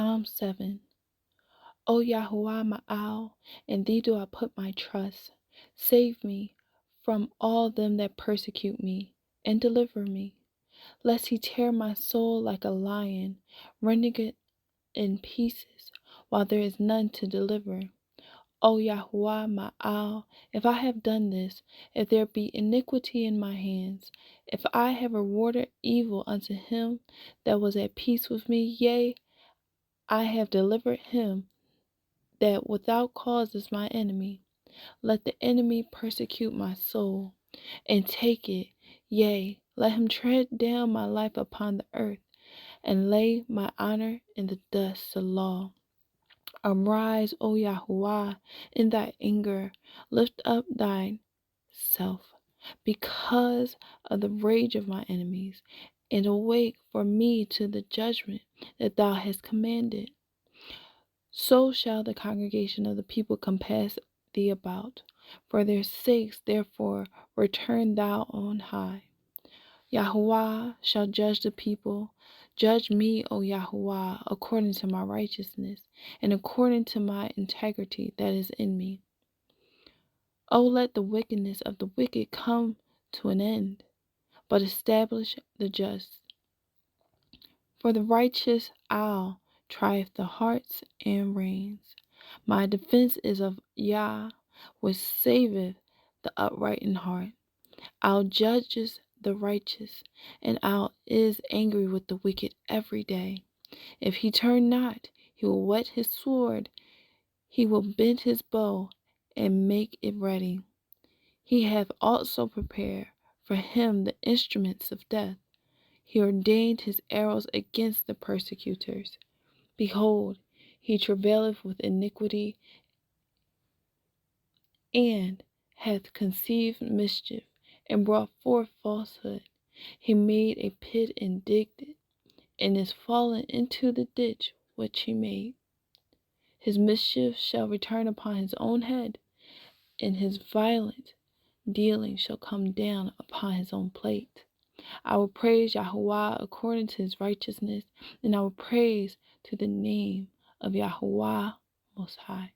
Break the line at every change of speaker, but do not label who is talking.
Psalm 7. O YAHWAH, my owl, in thee do I put my trust. Save me from all them that persecute me, and deliver me, lest he tear my soul like a lion, rending it in pieces, while there is none to deliver. O YAHWAH, my owl, if I have done this, if there be iniquity in my hands, if I have rewarded evil unto him that was at peace with me, yea, I have delivered him that without cause is my enemy. Let the enemy persecute my soul, and take it, yea, let him tread down my life upon the earth, and lay my honor in the dust of law. Arise, O YAHWAH, in thy anger, lift up thyself, because of the rage of my enemies, and awake for me to the judgment that thou hast commanded. So shall the congregation of the people compass thee about. For their sakes, therefore, return thou on high. YAHWAH shall judge the people. Judge me, O YAHWAH, according to my righteousness, and according to my integrity that is in me. O let the wickedness of the wicked come to an end, but establish the just. For the righteous owl trieth the hearts and reins. My defense is of Yah, which saveth the upright in heart. Our judges the righteous, and our is angry with the wicked every day. If he turn not, he will whet his sword, he will bend his bow, and make it ready. He hath also prepared for him the instruments of death. He ordained his arrows against the persecutors. Behold, he travaileth with iniquity, and hath conceived mischief, and brought forth falsehood. He made a pit and digged it, and is fallen into the ditch which he made. His mischief shall return upon his own head, and his violent dealing shall come down upon his own plate. I will praise YAHWAH according to his righteousness, and I will praise to the name of YAHWAH Most High.